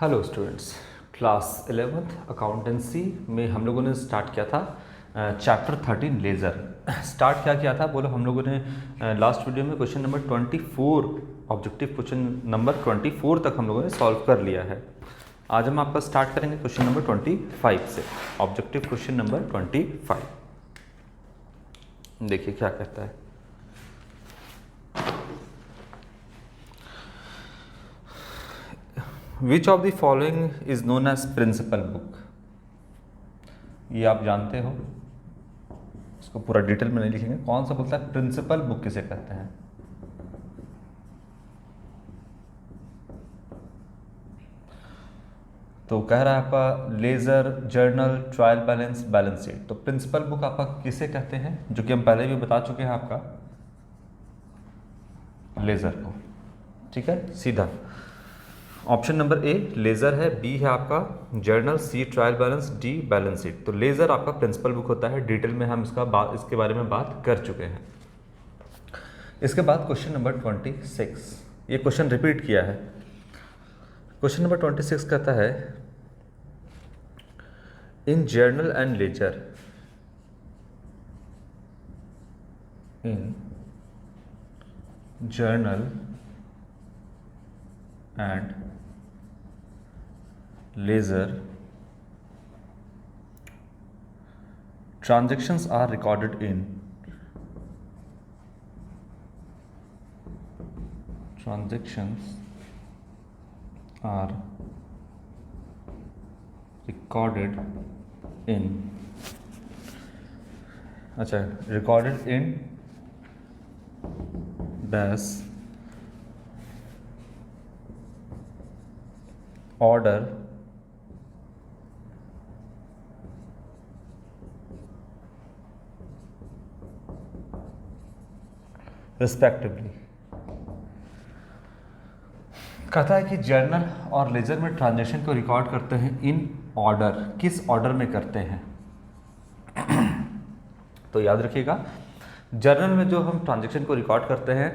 Hello students, class 11th accountancy में हम लोगों ने स्टार्ट किया था चैप्टर 13 लेज़र। स्टार्ट क्या किया था बोलो, हम लोगों ने लास्ट वीडियो में question number 24 objective question number 24 तक हम लोगों ने सॉल्व कर लिया है। आज हम आपका स्टार्ट करेंगे क्वेश्चन नंबर 25 से, ऑब्जेक्टिव क्वेश्चन नंबर 25। देखिए क्या कहता है। Which of the following is known as principle book. ये आप जानते हो, इसको पूरा डिटेल में नहीं लिखेंगे। कौन सा बोलता है प्रिंसिपल बुक किसे कहते हैं? तो कह रहा है आपका ledger, journal, trial balance, balance sheet. तो प्रिंसिपल बुक आपका किसे कहते हैं, जो कि हम पहले भी बता चुके हैं आपका, लेजर को। ठीक है, सीधा ऑप्शन नंबर ए लेज़र है, बी है आपका journal, C trial balance, D balance sheet. तो लेज़र आपका प्रिंसिपल बुक होता है। डिटेल में हम इसके बारे में बात कर चुके हैं। इसके बाद क्वेश्चन नंबर 26, ये क्वेश्चन रिपीट किया है। क्वेश्चन नंबर 26 कहता है in journal and ledger, in journal and ledger transactions are recorded in recorded in dash order respectively. कहता है कि जर्नल और लेजर में ट्रांजैक्शन को रिकॉर्ड करते हैं इन ऑर्डर। किस ऑर्डर में करते हैं? तो याद रखिएगा, जर्नल में जो हम ट्रांजैक्शन को रिकॉर्ड करते हैं,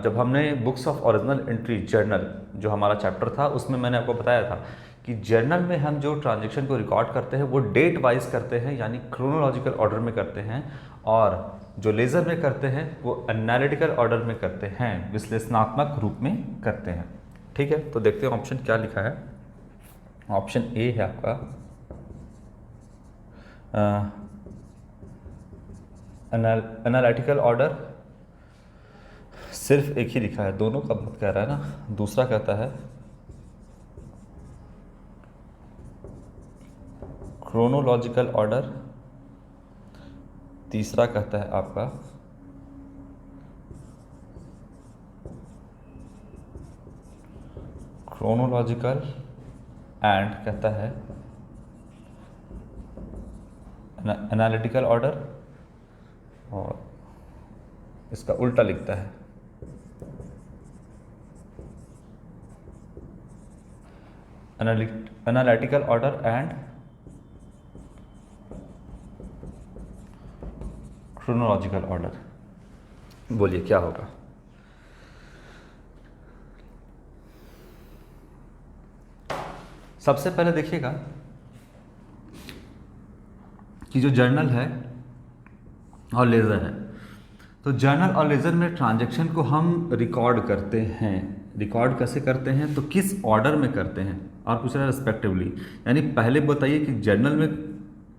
जब हमने books of original entry journal जो हमारा चैप्टर था, उसमें मैंने आपको बताया था कि जर्नल में हम जो ट्रांजैक्शन को रिकॉर्ड करते हैं वो डेट वाइज करते हैं, यानी क्रोनोलॉजिकल ऑर्डर में करते हैं। और जो लेज़र में करते हैं वो एनालिटिकल ऑर्डर में करते हैं, विश्लेषणात्मक रूप में करते हैं। ठीक है, तो देखते हैं ऑप्शन क्या लिखा है। ऑप्शन ए है आपका एनालिटिकल ऑर्डर। सिर्फ एक ही लिखा है, दोनों का बहुत कह रहा है ना। दूसरा कहता है क्रोनोलॉजिकल ऑर्डर। तीसरा कहता है आपका क्रोनोलॉजिकल एंड कहता है एनालिटिकल ऑर्डर, और इसका उल्टा लिखता है analytical order and chronological order. बोलिए क्या होगा? सबसे पहले देखिएगा कि जो जर्नल है और लेज़र है, तो जर्नल और लेज़र में ट्रांजैक्शन को हम रिकॉर्ड करते हैं। रिकॉर्ड कैसे करते हैं? तो किस ऑर्डर में करते हैं, और पूछ रहा है रिस्पेक्टिवली, यानी पहले बताइए कि जर्नल में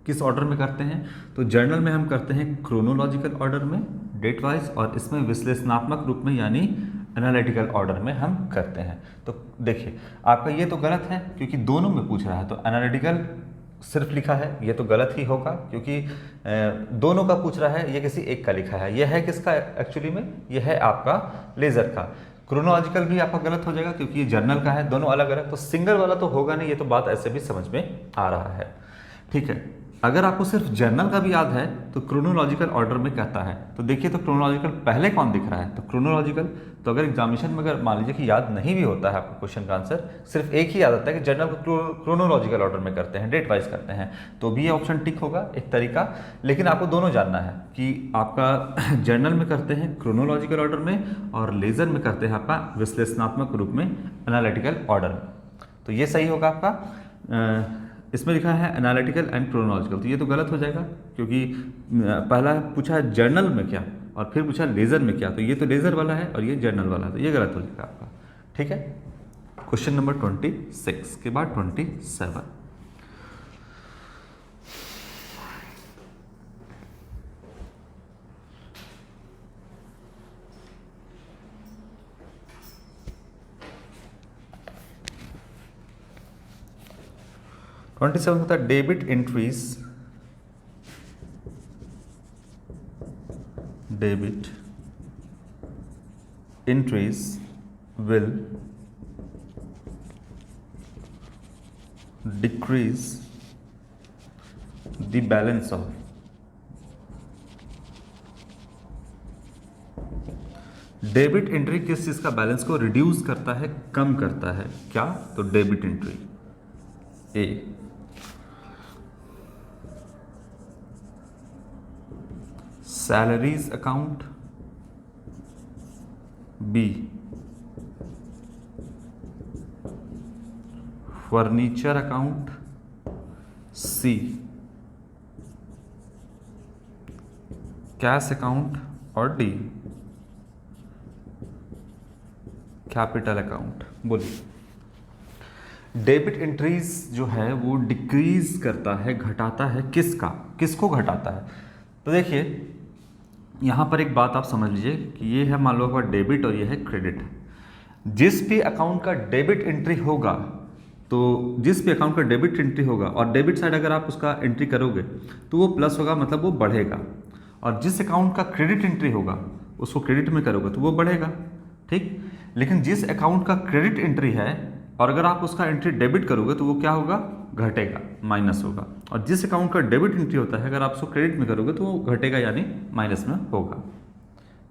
किस ऑर्डर में करते हैं। तो जर्नल में हम करते हैं क्रोनोलॉजिकल ऑर्डर में डेट वाइज, और इसमें विश्लेषणात्मक रूप में यानी एनालिटिकल ऑर्डर में हम करते हैं। तो देखिए आपका ये तो गलत है क्योंकि दोनों में पूछ रहा है, तो एनालिटिकल सिर्फ लिखा है, ये तो गलत ही होगा क्योंकि दोनों का पूछ रहा है, ये किसी एक का लिखा है। यह है किसका एक्चुअली में? यह है आपका लेज़र का। क्रोनोलॉजिकल भी आपका गलत हो जाएगा क्योंकि ये जर्नल का है, दोनों अलग अलग, तो सिंगल वाला तो होगा नहीं। ये तो बात ऐसे भी समझ में आ रहा है। ठीक है, अगर आपको सिर्फ जर्नल का भी याद है तो क्रोनोलॉजिकल ऑर्डर में कहता है। तो देखिए, तो क्रोनोलॉजिकल पहले कौन दिख रहा है? तो क्रोनोलॉजिकल। तो अगर एग्जामिनेशन में अगर मान लीजिए कि याद नहीं भी होता है आपको क्वेश्चन का आंसर, सिर्फ एक ही याद आता है कि जर्नल को क्रोनोलॉजिकल ऑर्डर में करते हैं, डेट वाइज करते हैं, तो भी ये ऑप्शन टिक होगा एक तरीका। लेकिन आपको दोनों जानना है कि आपका जर्नल में करते हैं क्रोनोलॉजिकल ऑर्डर में, और लेजर में करते हैं आपका विश्लेषणात्मक रूप में एनालिटिकल ऑर्डर में। तो ये सही होगा आपका। इसमें लिखा है एनालिटिकल एंड क्रोनोलॉजिकल, तो ये तो गलत हो जाएगा, क्योंकि पहला पूछा है जर्नल में क्या और फिर पूछा लेज़र में क्या, तो ये तो लेज़र वाला है और ये जर्नल वाला है, तो ये गलत हो जाएगा आपका। ठीक है, क्वेश्चन नंबर 26 के बाद 27। होता है debit entries will decrease the balance of debit entry किस चीज का बैलेंस को रिड्यूस करता है, कम करता है, क्या? तो debit entry A, salaries account, B furniture account, C cash account और डी कैपिटल अकाउंट। बोलिए डेबिट एंट्रीज जो है वो डिक्रीज करता है, घटाता है, किसको घटाता है? तो देखिए यहाँ पर एक बात आप समझ लीजिए कि ये है मान लो आपका डेबिट और ये है क्रेडिट। जिस भी अकाउंट का डेबिट एंट्री होगा, तो जिस भी अकाउंट का डेबिट एंट्री होगा और डेबिट साइड अगर आप उसका एंट्री करोगे तो वो प्लस होगा, मतलब वो बढ़ेगा, और जिस अकाउंट का क्रेडिट एंट्री होगा उसको क्रेडिट में करोगे तो वो बढ़ेगा। ठीक, लेकिन जिस अकाउंट का क्रेडिट एंट्री है और अगर आप उसका एंट्री डेबिट करोगे तो वो क्या होगा? घटेगा, माइनस होगा। और जिस अकाउंट का डेबिट एंट्री होता है अगर आप उसको क्रेडिट में करोगे तो वो घटेगा, यानी माइनस में होगा।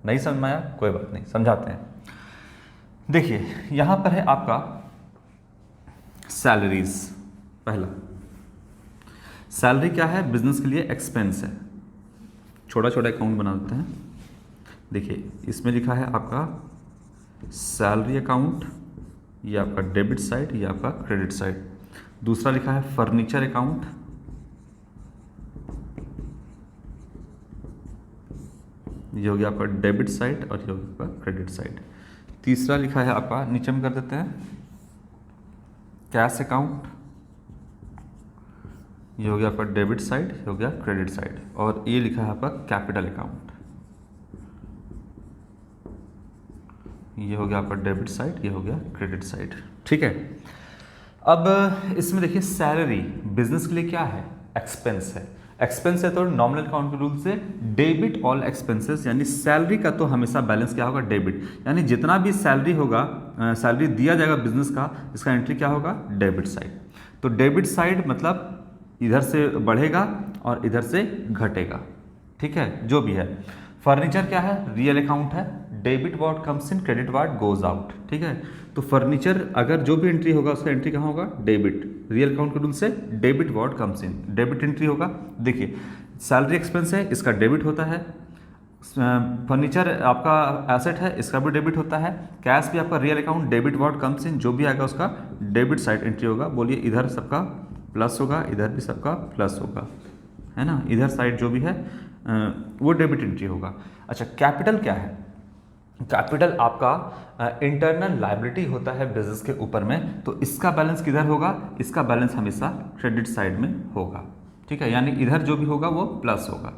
नहीं समझ में आया? कोई बात नहीं, समझाते हैं। देखिए यहाँ पर है आपका सैलरीज। पहला सैलरी क्या है? बिजनेस के लिए एक्सपेंस है। छोटा छोटा अकाउंट बना देते हैं। देखिए इसमें लिखा है आपका सैलरी अकाउंट, ये आपका डेबिट साइड, ये आपका क्रेडिट साइड। दूसरा लिखा है फर्नीचर अकाउंट, ये हो गया आपका डेबिट साइड और ये हो गया आपका क्रेडिट साइड। तीसरा लिखा है आपका, नीचे में कर देते हैं, कैश अकाउंट, ये हो गया आपका डेबिट साइड, ये हो गया क्रेडिट साइड। और ये लिखा है आपका कैपिटल अकाउंट, ये हो गया आपका डेबिट साइड, ये हो गया क्रेडिट साइड। ठीक है, अब इसमें देखिए सैलरी बिजनेस के लिए क्या है? एक्सपेंस है। एक्सपेंस है तो नॉमिनल अकाउंट के रूल से डेबिट ऑल एक्सपेंसेस, यानी सैलरी का तो हमेशा बैलेंस क्या होगा? डेबिट। यानी जितना भी सैलरी होगा, सैलरी दिया जाएगा बिजनेस का, इसका एंट्री क्या होगा? Debit side. तो डेबिट साइड मतलब इधर से बढ़ेगा और इधर से घटेगा। ठीक है, जो भी है। फर्नीचर क्या है? रियल अकाउंट है। Debit what comes in, credit what goes out. ठीक है, तो फर्नीचर अगर जो भी एंट्री होगा उसका एंट्री कहाँ होगा? डेबिट। रियल अकाउंट के रूल से debit what comes in, debit entry होगा। देखिए सैलरी एक्सपेंस है, इसका डेबिट होता है। फर्नीचर आपका एसेट है, इसका भी डेबिट होता है। कैश भी आपका real account, debit what comes in, जो भी आएगा उसका डेबिट साइड एंट्री होगा। बोलिए इधर सबका प्लस होगा, इधर भी सबका प्लस होगा, है ना? इधर साइड जो भी है वो डेबिट एंट्री होगा। अच्छा, कैपिटल क्या है? कैपिटल आपका इंटरनल लायबिलिटी होता है बिजनेस के ऊपर में, तो इसका बैलेंस किधर होगा? इसका बैलेंस हमेशा क्रेडिट साइड में होगा। ठीक है, यानी इधर जो भी होगा वो प्लस होगा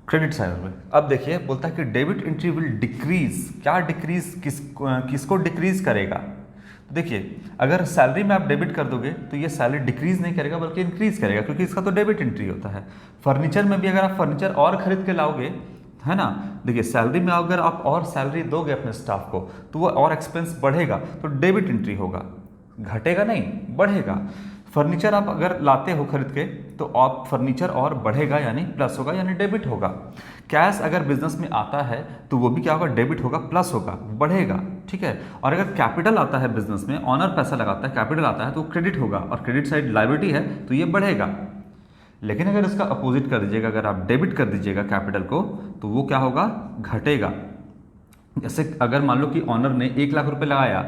क्रेडिट साइड में। अब देखिए बोलता है कि डेबिट एंट्री विल डिक्रीज। क्या डिक्रीज? किसको डिक्रीज करेगा? तो देखिए अगर सैलरी में आप डेबिट कर दोगे तो ये सैलरी डिक्रीज नहीं करेगा बल्कि इंक्रीज करेगा, क्योंकि इसका तो डेबिट एंट्री होता है। फर्नीचर में भी अगर आप फर्नीचर और खरीद के लाओगे, है ना, देखिए सैलरी में अगर आप और सैलरी दोगे अपने स्टाफ को तो वो और एक्सपेंस बढ़ेगा, तो डेबिट एंट्री होगा, घटेगा नहीं, बढ़ेगा। फर्नीचर आप अगर लाते हो खरीद के तो आप फर्नीचर और बढ़ेगा यानी प्लस होगा, यानी डेबिट होगा। कैश अगर बिजनेस में आता है तो वो भी क्या होगा? डेबिट होगा, प्लस होगा, बढ़ेगा। ठीक है, और अगर कैपिटल आता है बिजनेस में, ऑनर पैसा लगाता है, कैपिटल आता है तो क्रेडिट होगा, और क्रेडिट साइड लायबिलिटी है तो ये बढ़ेगा। लेकिन अगर इसका अपोजिट कर दीजिएगा, अगर आप डेबिट कर दीजिएगा कैपिटल को, तो वो क्या होगा? घटेगा। जैसे अगर मान लो कि ऑनर ने 1 लाख रुपए लगाया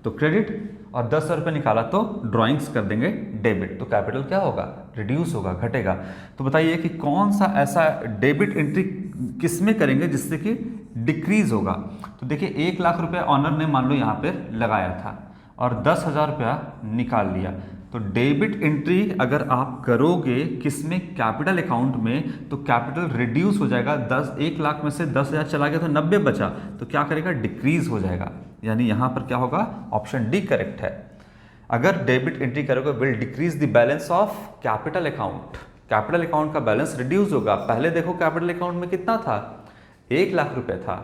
तो क्रेडिट, और 10,000 रुपये निकाला तो ड्राइंग्स कर देंगे डेबिट, तो कैपिटल क्या होगा, रिड्यूस होगा, घटेगा। तो बताइए कि कौन सा ऐसा डेबिट एंट्री किस में करेंगे जिससे कि डिक्रीज होगा। तो देखिए 1 लाख रुपया ऑनर ने मान लो यहाँ पे लगाया था और 10,000 रुपया निकाल लिया, तो डेबिट एंट्री अगर आप करोगे किसमें, कैपिटल अकाउंट में, तो कैपिटल रिड्यूस हो जाएगा। 1 लाख में से 10,000 चला गया तो 90 बचा, तो क्या करेगा, डिक्रीज हो जाएगा। यानी यहां पर क्या होगा, ऑप्शन डी करेक्ट है। अगर डेबिट एंट्री करोगे will decrease the balance of capital account, capital account का बैलेंस रिड्यूस होगा। पहले देखो कैपिटल अकाउंट में कितना था, 1 लाख रुपए था,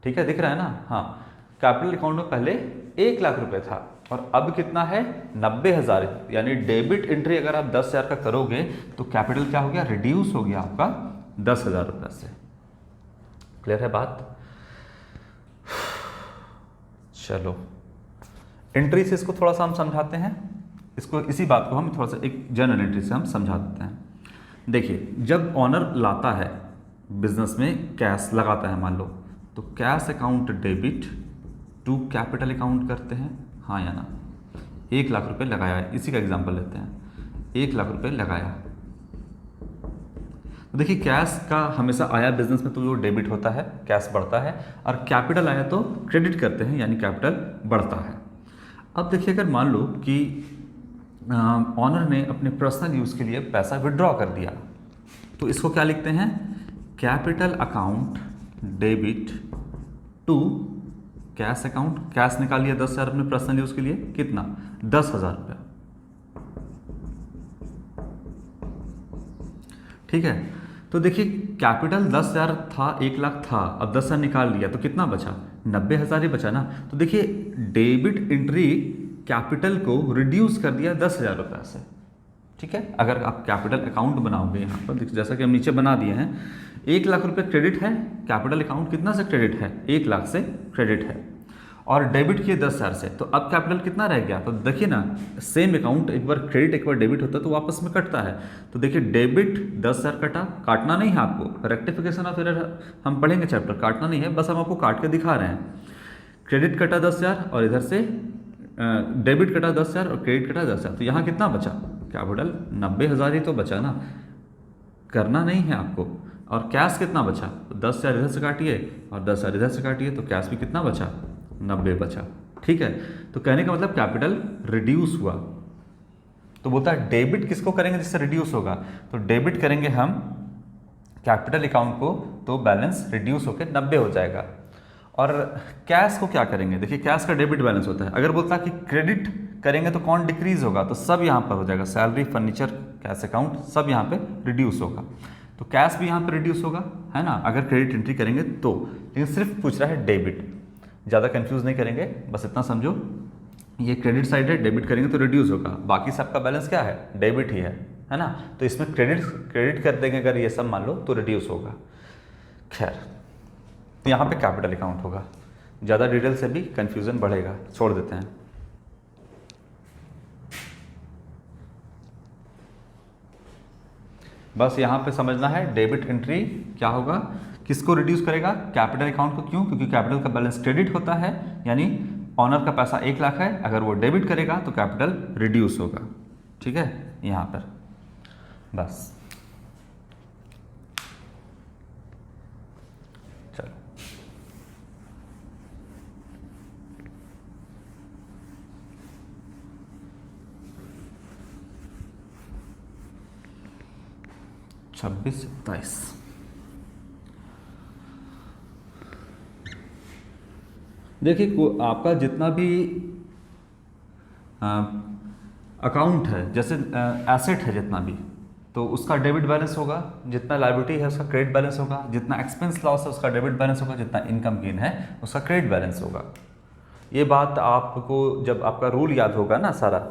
ठीक है, दिख रहा है ना, हाँ, कैपिटल अकाउंट में पहले 1 लाख रुपए था और अब कितना है, 90,000। यानी डेबिट एंट्री अगर आप 10,000 का करोगे तो कैपिटल क्या हो गया, रिड्यूस हो गया आपका 10,000 रुपये से। क्लियर है बात। चलो एंट्री से इसको थोड़ा सा हम समझाते हैं, इसको इसी बात को हम थोड़ा सा एक जनरल एंट्री से हम समझा देते हैं। देखिए जब ऑनर लाता है बिजनेस में कैश लगाता है मान लो, तो cash account debit to capital account करते हैं, हाँ या ना। 1 लाख रुपए लगाया है, इसी का एग्जांपल लेते हैं, 1 लाख रुपए लगाया, तो देखिए कैश का हमेशा आया बिजनेस में तो वो डेबिट होता है, कैश बढ़ता है, और कैपिटल आया तो क्रेडिट करते हैं यानी कैपिटल बढ़ता है। अब देखिए अगर मान लो कि ऑनर ने अपने पर्सनल यूज़ के लिए पैसा विड्रॉ कर दिया, तो इसको क्या लिखते हैं, capital account debit to cash account. Cash निकाल लिया 10,000 अपने पर्सनल यूज़ के लिए, कितना, 10,000 रुपया, ठीक है। तो देखिए कैपिटल 10,000 था, 1 लाख था, अब 10,000 निकाल लिया तो कितना बचा, 90,000 ही बचा ना। तो देखिए डेबिट एंट्री कैपिटल को रिड्यूस कर दिया 10,000 रुपये से, ठीक है। अगर आप कैपिटल अकाउंट बनाओगे यहाँ पर, जैसा कि हम नीचे बना दिए हैं, 1 लाख रुपये क्रेडिट है, कैपिटल अकाउंट कितना से क्रेडिट है, 1 लाख से क्रेडिट है, और डेबिट किए 10,000 से, तो अब कैपिटल कितना रह गया। तो देखिए ना, सेम अकाउंट एक बार क्रेडिट एक बार डेबिट होता है तो वापस में कटता है। तो देखिए डेबिट 10,000 कटा, काटना नहीं है आपको, रेक्टिफिकेशन ऑफ एरर हम पढ़ेंगे चैप्टर, काटना नहीं है, बस हम आपको काट के दिखा रहे हैं। क्रेडिट कटा 10,000 और इधर से डेबिट कटा 10,000 और क्रेडिट कटा 10,000, तो यहाँ कितना बचा, कैपिटल 90,000 ही तो बचा ना, करना नहीं है आपको। और कैश कितना बचा, तो 10,000 इधर से काटिए और 10,000 इधर से काटिए, तो कैश भी कितना बचा, 90 बचा, ठीक है। तो कहने का मतलब कैपिटल रिड्यूस हुआ। तो बोलता है डेबिट किसको करेंगे जिससे रिड्यूस होगा, तो डेबिट करेंगे हम कैपिटल अकाउंट को, तो बैलेंस रिड्यूस होकर 90 हो जाएगा। और कैश को क्या करेंगे, देखिए कैश का डेबिट बैलेंस होता है, अगर बोलता है कि क्रेडिट करेंगे तो कौन डिक्रीज होगा, तो सब यहाँ पर हो जाएगा, सैलरी, फर्नीचर, कैश अकाउंट सब यहाँ पे रिड्यूस होगा, तो कैश भी यहाँ पे रिड्यूस होगा, है ना, अगर क्रेडिट एंट्री करेंगे तो। लेकिन सिर्फ पूछ रहा है डेबिट, ज़्यादा कंफ्यूज नहीं करेंगे, बस इतना समझो ये क्रेडिट साइड है, डेबिट करेंगे तो रिड्यूस होगा, बाकी सबका बैलेंस क्या है, डेबिट ही है ना। तो इसमें क्रेडिट कर देंगे अगर ये सब मान लो तो रिड्यूस होगा। खैर तो यहाँ पे कैपिटल अकाउंट होगा, ज़्यादा डिटेल से भी कंफ्यूजन बढ़ेगा, छोड़ देते हैं। बस यहाँ पे समझना है डेबिट एंट्री क्या होगा, किसको रिड्यूस करेगा, कैपिटल अकाउंट को। क्यों, क्योंकि कैपिटल का बैलेंस क्रेडिट होता है, यानी ऑनर का पैसा 1 लाख है, अगर वो डेबिट करेगा तो कैपिटल रिड्यूस होगा, ठीक है, यहाँ पर बस। चलो 26-27 देखिए आपका जितना भी अकाउंट है, जैसे एसेट है जितना भी, तो उसका डेबिट बैलेंस होगा, जितना लायबिलिटी है उसका क्रेडिट बैलेंस होगा, जितना एक्सपेंस लॉस है उसका डेबिट बैलेंस होगा, जितना इनकम गेन है उसका क्रेडिट बैलेंस होगा। ये बात आपको जब आपका रूल याद होगा ना, सारा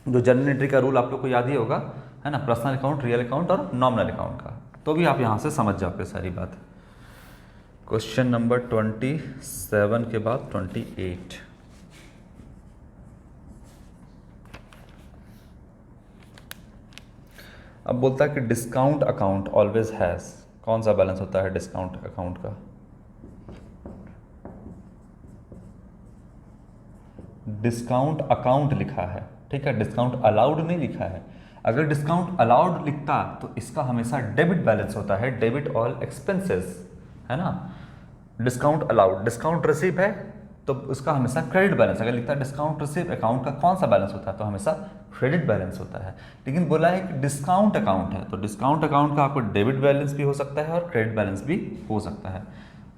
जो जनरल एंट्री का रूल आप लोग को याद ही होगा, है ना, पर्सनल अकाउंट, रियल अकाउंट और नॉमिनल अकाउंट का, तो भी आप यहाँ से समझ जाओगे सारी बात। क्वेश्चन नंबर 27 के बाद 28। अब बोलता है कि डिस्काउंट अकाउंट ऑलवेज हैज़, कौन सा बैलेंस होता है डिस्काउंट अकाउंट का, डिस्काउंट अकाउंट लिखा है, ठीक है, डिस्काउंट अलाउड नहीं लिखा है। अगर डिस्काउंट अलाउड लिखता तो इसका हमेशा डेबिट बैलेंस होता है, डेबिट ऑल एक्सपेंसेस, है ना। डिस्काउंट अलाउड, डिस्काउंट रिसीव है तो उसका हमेशा क्रेडिट बैलेंस, अगर लिखता है डिस्काउंट रिसीव अकाउंट का कौन सा बैलेंस होता है तो हमेशा क्रेडिट बैलेंस होता है। लेकिन बोला है कि डिस्काउंट अकाउंट है तो डिस्काउंट अकाउंट का आपको डेबिट बैलेंस भी हो सकता है और क्रेडिट बैलेंस भी हो सकता है।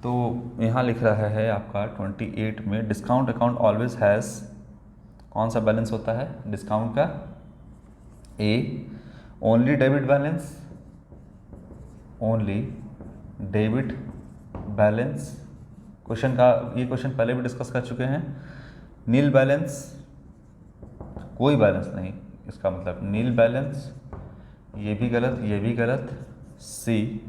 तो यहाँ लिख रहा है आपका 28 में डिस्काउंट अकाउंट ऑलवेज हैज़ कौन सा बैलेंस होता है डिस्काउंट का, A only debit balance, only debit balance. Question का ये क्वेश्चन पहले भी डिस्कस कर चुके हैं। नील बैलेंस, कोई बैलेंस नहीं, इसका मतलब नील बैलेंस, ये भी गलत, ये भी गलत। सी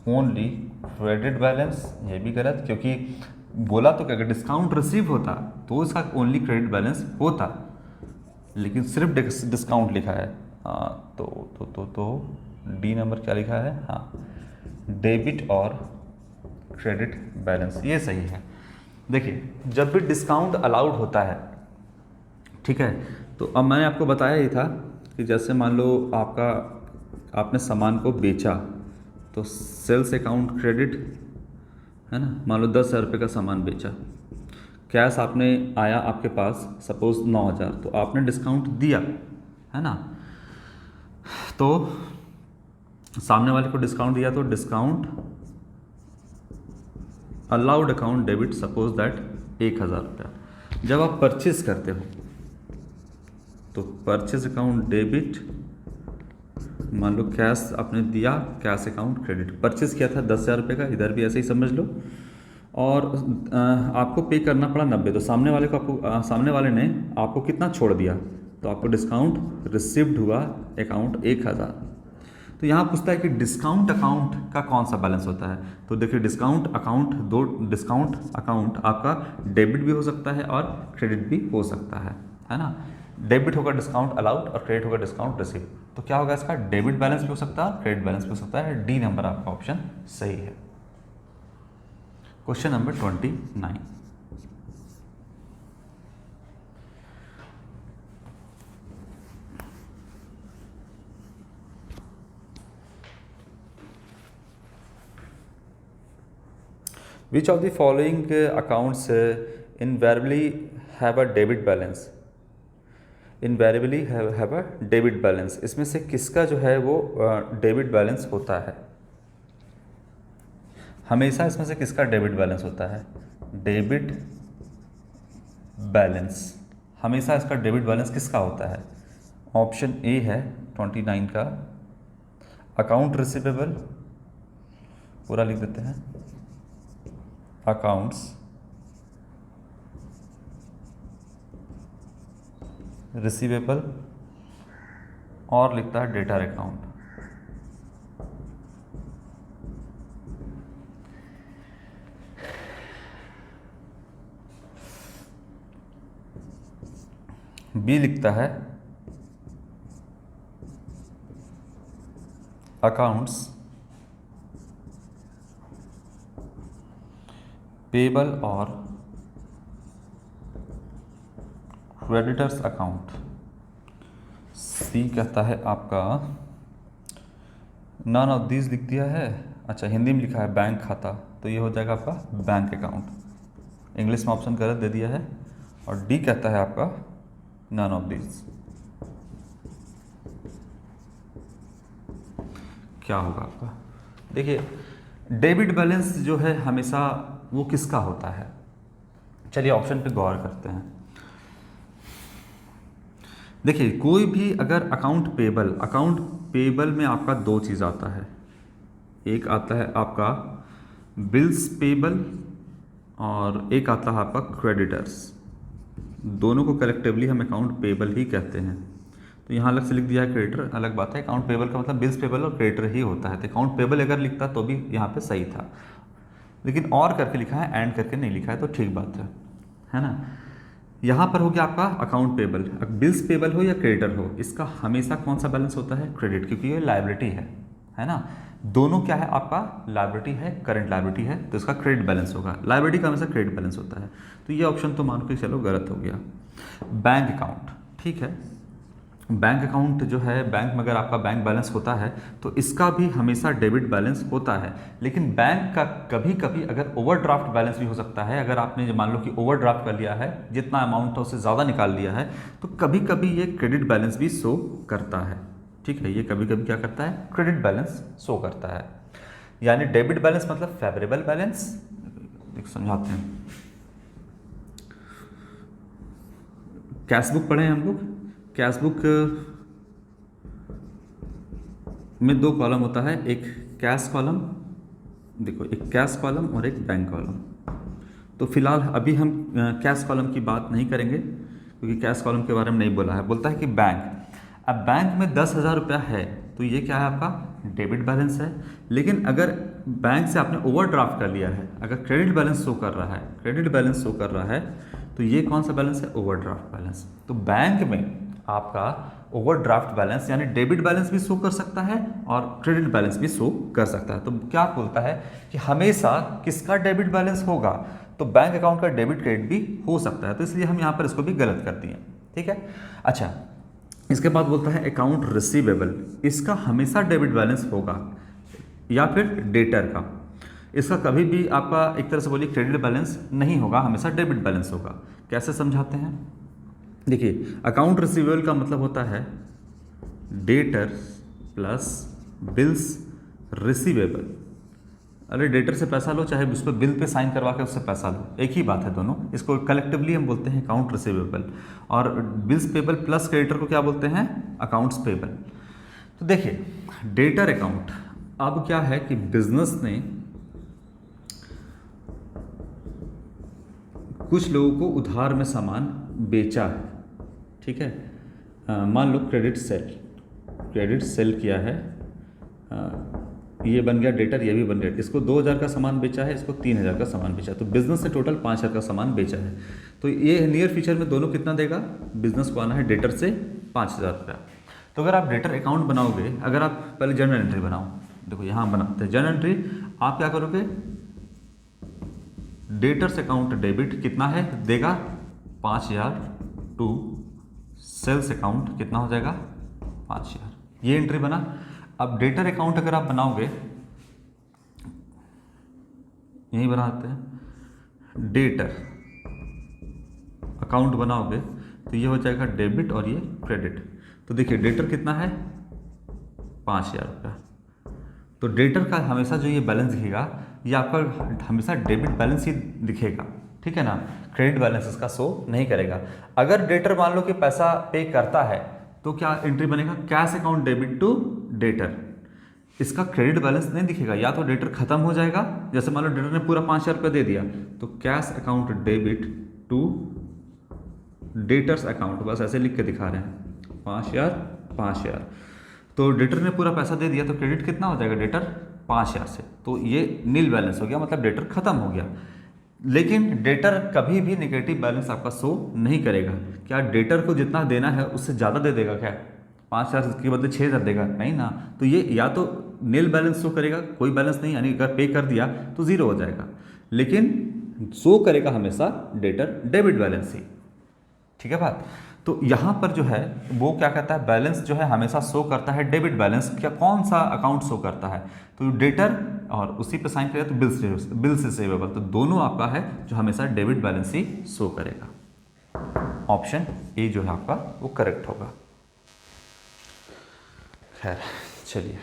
ओनली क्रेडिट बैलेंस, ये भी गलत, क्योंकि बोला तो कि अगर डिस्काउंट रिसीव होता तो इसका ओनली क्रेडिट बैलेंस होता, लेकिन सिर्फ डिस्काउंट लिखा है। हाँ तो डी नंबर क्या लिखा है, हाँ डेबिट और क्रेडिट बैलेंस, ये सही है। देखिए जब भी डिस्काउंट अलाउड होता है, ठीक है, तो अब मैंने आपको बताया ही था कि जैसे मान लो आपने सामान को बेचा तो सेल्स अकाउंट क्रेडिट, है ना। मान लो 10,000 रुपये का सामान बेचा, कैश आपने आया आपके पास सपोज 9,000, तो आपने डिस्काउंट दिया, है ना। तो सामने वाले को डिस्काउंट दिया तो discount allowed account debit suppose that 1,000 रुपया। जब आप परचेज करते हो तो परचेज अकाउंट डेबिट, मान लो कैश आपने दिया, कैश अकाउंट क्रेडिट। परचेज किया था 10,000 रुपये का, इधर भी ऐसे ही समझ लो, और आपको पे करना पड़ा 90, तो सामने वाले ने आपको कितना छोड़ दिया, तो आपको डिस्काउंट रिसीव्ड हुआ अकाउंट 1,000। तो यहाँ पूछता है कि डिस्काउंट अकाउंट का कौन सा बैलेंस होता है, तो देखिए डिस्काउंट अकाउंट आपका डेबिट भी हो सकता है और क्रेडिट भी हो सकता है ना। डेबिट होगा डिस्काउंट अलाउड और क्रेडिट होगा डिस्काउंट रिसीव। तो क्या होगा इसका, डेबिट बैलेंस भी हो सकता है, क्रेडिट बैलेंस भी हो सकता है। डी नंबर आपका ऑप्शन सही है। Question number 29, Which of the following accounts invariably have a debit balance? Invariably have a debit balance, इसमें से किसका जो है वो डेबिट बैलेंस होता है, हमेशा इसमें से किसका डेबिट बैलेंस होता है, डेबिट बैलेंस, हमेशा इसका डेबिट बैलेंस किसका होता है। ऑप्शन ए है 29 का अकाउंट रिसीवेबल, पूरा लिख देते हैं, अकाउंट्स रिसीवेबल, और लिखता है डेटर अकाउंट। बी लिखता है अकाउंट्स पेबल और क्रेडिटर्स अकाउंट। सी कहता है आपका नन ऑफ दीज लिख दिया है, अच्छा हिंदी में लिखा है बैंक खाता, तो ये हो जाएगा आपका बैंक अकाउंट। इंग्लिश में ऑप्शन गलत दे दिया है। और डी कहता है आपका नन ऑफ दीज। क्या होगा आपका, देखिए डेबिट बैलेंस जो है हमेशा वो किसका होता है, चलिए ऑप्शन पे गौर करते हैं। देखिए कोई भी अगर अकाउंट पेबल में आपका दो चीज़ आता है, एक आता है आपका बिल्स पेबल और एक आता है आपका क्रेडिटर्स। दोनों को कलेक्टिवली हम अकाउंट पेबल ही कहते हैं। तो यहाँ अलग से लिख दिया है क्रेडिटर, अलग बात है। अकाउंट पेबल का मतलब बिल्स पेबल और क्रेडिटर ही होता है, तो अकाउंट पेबल अगर लिखता तो भी यहाँ पे सही था, लेकिन और करके लिखा है, एंड करके नहीं लिखा है, तो ठीक बात है ना। यहाँ पर हो गया आपका अकाउंट पेबल, बिल्स पेबल हो या क्रेडिटर हो, इसका हमेशा कौन सा बैलेंस होता है, क्रेडिट, क्योंकि ये लायबिलिटी है ना। दोनों क्या है आपका, लायबिलिटी है, करंट लायबिलिटी है, तो इसका क्रेडिट बैलेंस होगा। लायबिलिटी का हमेशा क्रेडिट बैलेंस होता है, तो ये ऑप्शन तो मान के चलो गलत हो गया। बैंक अकाउंट, ठीक है, बैंक अकाउंट जो है, बैंक में अगर आपका बैंक बैलेंस होता है तो इसका भी हमेशा डेबिट बैलेंस होता है। लेकिन बैंक का कभी कभी अगर ओवरड्राफ्ट बैलेंस भी हो सकता है। अगर आपने मान लो कि ओवरड्राफ्ट कर लिया है, जितना अमाउंट था उससे ज़्यादा निकाल लिया है, तो कभी कभी ये क्रेडिट बैलेंस भी शो करता है। ठीक है, ये कभी कभी क्या करता है, क्रेडिट बैलेंस शो करता है। यानी डेबिट बैलेंस मतलब फेवरेबल बैलेंस। समझाते हैं, कैश बुक पढ़े हैं हम लोग। कैश बुक में दो कॉलम होता है, एक कैश कॉलम, देखो एक कैश कॉलम और एक बैंक कॉलम। तो फिलहाल अभी हम कैश कॉलम की बात नहीं करेंगे, क्योंकि कैश कॉलम के बारे में नहीं बोला है। बोलता है कि बैंक, अब बैंक में 10,000 रुपया है, तो ये क्या है आपका डेबिट बैलेंस है। लेकिन अगर बैंक से आपने ओवरड्राफ्ट कर लिया है, अगर क्रेडिट बैलेंस शो कर रहा है, क्रेडिट बैलेंस शो कर रहा है, तो ये कौन सा बैलेंस है, ओवरड्राफ्ट बैलेंस। तो बैंक में आपका ओवरड्राफ्ट बैलेंस यानी डेबिट बैलेंस भी शो कर सकता है और क्रेडिट बैलेंस भी शो कर सकता है। तो क्या बोलता है कि हमेशा किसका डेबिट बैलेंस होगा, तो बैंक अकाउंट का डेबिट क्रेडिट भी हो सकता है। तो इसलिए हम यहाँ पर इसको भी गलत कर दिए। ठीक है, अच्छा, इसके बाद बोलता है अकाउंट रिसीवेबल, इसका हमेशा डेबिट बैलेंस होगा, या फिर डेटर का, इसका कभी भी आपका एक तरह से बोलिए क्रेडिट बैलेंस नहीं होगा, हमेशा डेबिट बैलेंस होगा। कैसे समझाते हैं, देखिए अकाउंट रिसीवेबल का मतलब होता है डेटर प्लस बिल्स रिसीवेबल। अरे डेटर से पैसा लो, चाहे उस पर बिल पे साइन करवा के उससे पैसा लो, एक ही बात है दोनों। इसको कलेक्टिवली हम बोलते हैं अकाउंट रिसीवेबल, और बिल्स पेबल प्लस क्रेडिटर को क्या बोलते हैं, अकाउंट्स पेबल। तो देखिए डेटर अकाउंट, अब क्या है कि बिजनेस ने कुछ लोगों को उधार में सामान बेचा है, ठीक है, मान लो क्रेडिट सेल किया है, ये बन गया डेटर, ये भी बन गया। इसको 2,000 का सामान बेचा है, इसको 3,000 का सामान बेचा है, तो बिजनेस ने टोटल 5,000 का सामान बेचा है। तो ये नियर फ्यूचर में दोनों कितना देगा, बिजनेस को आना है डेटर से 5,000 रुपया। तो अगर आप डेटर अकाउंट बनाओगे, अगर आप पहले जर्नल एंट्री बनाओ, देखो यहाँ बनाते हैं जर्नल एंट्री, आप क्या करोगे, डेटर्स अकाउंट डेबिट कितना है देगा 5,000 टू सेल्स अकाउंट कितना हो जाएगा 5,000, ये एंट्री बना। अब डेटर अकाउंट अगर आप बनाओगे, यही बनाते हैं, डेटर अकाउंट बनाओगे तो ये हो जाएगा डेबिट और ये क्रेडिट। तो देखिए डेटर कितना है 5,000 रुपया, तो डेटर का हमेशा जो ये बैलेंस दिखेगा ये आपका हमेशा डेबिट बैलेंस ही दिखेगा, ठीक है ना, क्रेडिट बैलेंस इसका शो नहीं करेगा। अगर डेटर मान लो कि पैसा पे करता है तो क्या एंट्री बनेगा, cash account debit to debtor, इसका क्रेडिट बैलेंस नहीं दिखेगा, या तो डेटर खत्म हो जाएगा, जैसे मान लो डेटर ने पूरा 5,000 रुपया दे दिया, तो cash account debit to debtors account, बस ऐसे लिख के दिखा रहे हैं 5,000, तो डेटर ने पूरा पैसा दे दिया, तो क्रेडिट कितना हो जाएगा डेटर 5,000 से, तो ये नील बैलेंस हो गया, मतलब डेटर खत्म हो गया। लेकिन डेटर कभी भी नेगेटिव बैलेंस आपका शो नहीं करेगा। क्या डेटर को जितना देना है उससे ज़्यादा दे देगा क्या, 5,000 के बदले 6,000 देगा, नहीं ना। तो ये या तो नील बैलेंस शो करेगा, कोई बैलेंस नहीं, यानी अगर पे कर दिया तो जीरो हो जाएगा, लेकिन शो करेगा हमेशा डेटर डेबिट बैलेंस ही, ठीक है बात। तो यहाँ पर जो है वो क्या कहता है, बैलेंस जो है हमेशा शो करता है डेबिट बैलेंस। क्या कौन सा अकाउंट शो करता है, तो डेटर और उसी पे साइन करेगा तो बिल्स रिसीवेबल, तो दोनों आपका है जो हमेशा डेबिट बैलेंस ही शो करेगा। ऑप्शन ए जो है आपका वो करेक्ट होगा। खैर चलिए,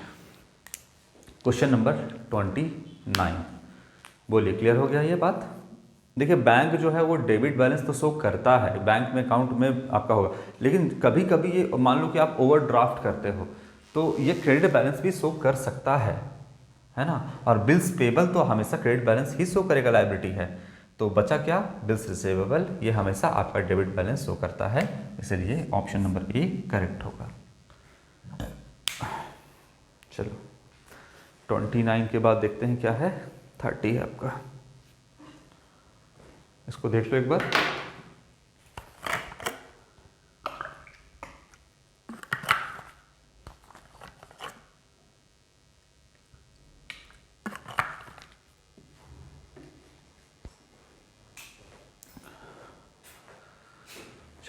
क्वेश्चन नंबर 29, बोलिए क्लियर हो गया ये बात। देखिए बैंक जो है वो डेबिट बैलेंस तो शो करता है, बैंक में अकाउंट में आपका होगा, लेकिन कभी कभी ये मान लो कि आप ओवरड्राफ्ट करते हो तो ये क्रेडिट बैलेंस भी शो कर सकता है ना। और बिल्स पेबल तो हमेशा क्रेडिट बैलेंस ही शो करेगा, लायबिलिटी है। तो बचा क्या, बिल्स रिसीवेबल, ये हमेशा आपका डेबिट बैलेंस शो करता है, इसलिए ऑप्शन नंबर ए करेक्ट होगा। चलो 29 के बाद देखते हैं क्या है, 30 है आपका, इसको देख लो एक बार।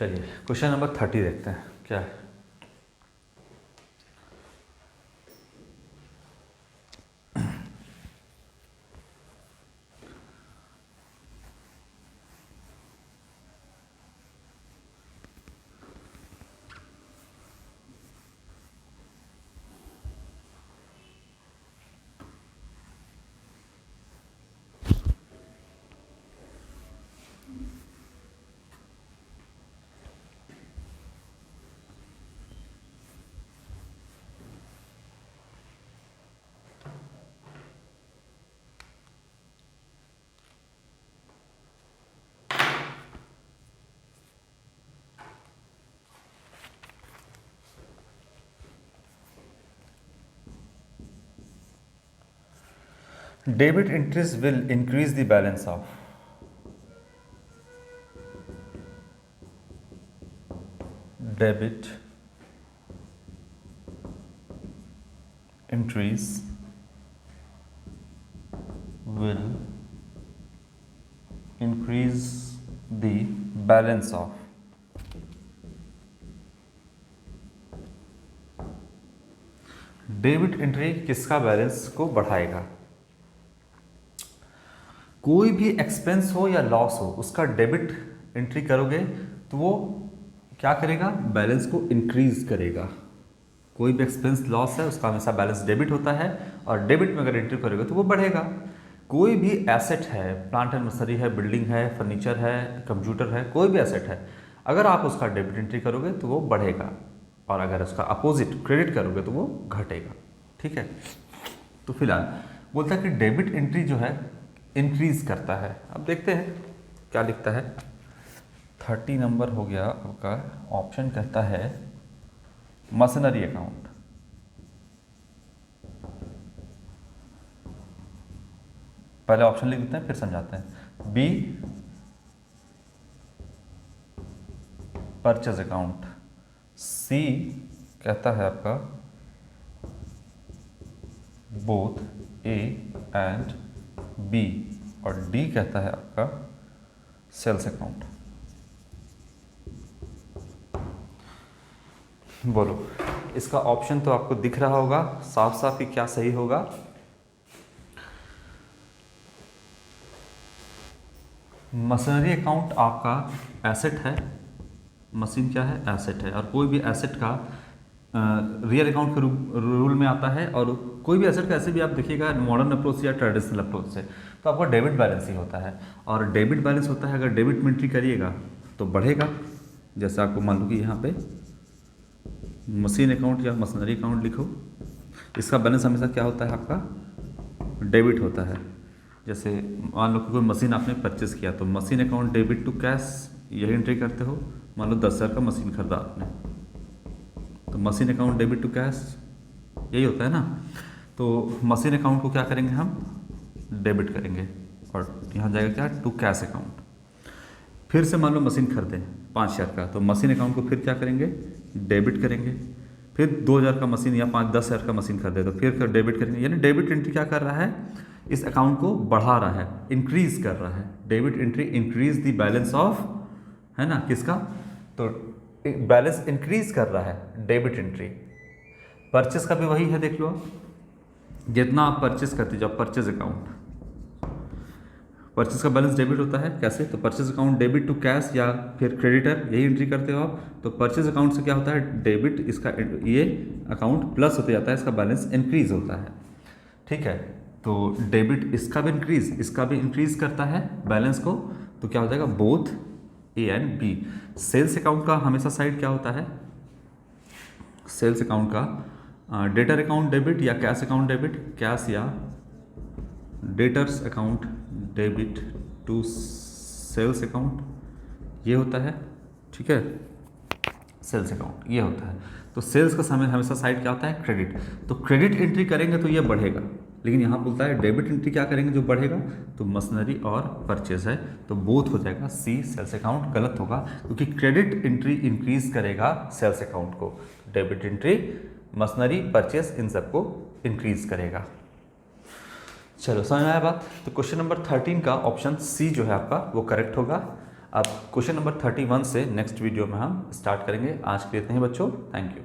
चलिए क्वेश्चन नंबर 30 देखते हैं क्या है। Debit entries will increase the balance of debit entries will increase the balance of debit entry किसका बैलेंस को बढ़ाएगा? कोई भी एक्सपेंस हो या लॉस हो उसका डेबिट एंट्री करोगे तो वो क्या करेगा? बैलेंस को इंक्रीज करेगा। कोई भी एक्सपेंस लॉस है उसका हमेशा बैलेंस डेबिट होता है और डेबिट में अगर एंट्री करोगे तो वो बढ़ेगा। कोई भी एसेट है, प्लांट एंड मशीनरी है, बिल्डिंग है, फर्नीचर है, कंप्यूटर है, कोई भी एसेट है, अगर आप उसका डेबिट एंट्री करोगे तो वो बढ़ेगा और अगर उसका अपोजिट क्रेडिट करोगे तो वो घटेगा। ठीक है, तो फिलहाल बोलता है कि डेबिट एंट्री जो है इंक्रीज करता है। अब देखते हैं क्या लिखता है। 30 नंबर हो गया आपका। ऑप्शन कहता है मशीनरी अकाउंट, पहले ऑप्शन लिख देते हैं फिर समझाते हैं। बी परचेज अकाउंट, सी कहता है आपका बोथ ए एंड बी और डी कहता है आपका सेल्स अकाउंट। बोलो, इसका ऑप्शन तो आपको दिख रहा होगा साफ साफ ही क्या सही होगा। मशीनरी अकाउंट आपका एसेट है, मशीन क्या है? एसेट है, और कोई भी एसेट का रियल अकाउंट के रूल में आता है। और कोई भी एसेट का ऐसे भी आप देखिएगा मॉडर्न अप्रोच या ट्रेडिशनल अप्रोच से तो आपका डेबिट बैलेंस ही होता है। और डेबिट बैलेंस होता है, अगर डेबिट में एंट्री करिएगा तो बढ़ेगा। जैसे आपको मान लो कि यहाँ पे मशीन अकाउंट या मशीनरी अकाउंट लिखो, इसका बैलेंस हमेशा क्या होता है? आपका डेबिट होता है। जैसे मान लो कि कोई मशीन आपने परचेस किया तो machine account debit to cash, यही एंट्री करते हो। मान लो 10,000 का मशीन खरीदा आपने तो machine account debit to cash यही होता है ना। तो मशीन अकाउंट को क्या करेंगे? हम डेबिट करेंगे और यहाँ जाएगा क्या? To cash account. फिर से मान लो मशीन खरीदे 5,000 का तो मशीन अकाउंट को फिर क्या करेंगे? डेबिट करेंगे। फिर 2,000 का मशीन या 10,000 का मशीन खरीदे तो फिर डेबिट करेंगे। यानी डेबिट एंट्री क्या कर रहा है? इस अकाउंट को बढ़ा रहा है, इंक्रीज कर रहा है। Debit entry increase the balance of, है ना, किसका? तो बैलेंस इंक्रीज कर रहा है डेबिट एंट्री। परचेस का भी वही है, देख लो आप, जितना आप परचेस करते जाओ परचेज अकाउंट, परचेज का बैलेंस डेबिट होता है। कैसे? तो purchase account debit to cash या फिर क्रेडिटर, यही एंट्री करते हो आप। तो परचेज अकाउंट से क्या होता है? डेबिट, इसका ये अकाउंट प्लस होते जाता है, इसका बैलेंस इंक्रीज होता है। ठीक है, तो डेबिट इसका भी इंक्रीज, इसका भी इंक्रीज करता है बैलेंस को। तो क्या हो जाएगा? Both A and B. Sales account का हमेशा साइड क्या होता है? सेल्स अकाउंट का डेटर अकाउंट डेबिट या कैश अकाउंट डेबिट, कैश या debtors account debit to sales account, ये होता है। ठीक है, सेल्स अकाउंट ये होता है। तो सेल्स का समय हमेशा साइड क्या होता है? क्रेडिट। तो क्रेडिट एंट्री करेंगे तो ये बढ़ेगा, लेकिन यहाँ बोलता है डेबिट एंट्री क्या करेंगे जो बढ़ेगा? तो मशीनरी और परचेज है, तो बोथ हो जाएगा। सी सेल्स अकाउंट गलत होगा क्योंकि क्रेडिट एंट्री इंक्रीज करेगा सेल्स अकाउंट को, debit entry machinery purchase in सबको इंक्रीज करेगा। चलो समझ में आया बात? तो क्वेश्चन नंबर 13 का ऑप्शन सी जो है आपका वो करेक्ट होगा। अब क्वेश्चन नंबर 31 से नेक्स्ट वीडियो में हम स्टार्ट करेंगे। आज के लिए इतना ही बच्चों, थैंक यू।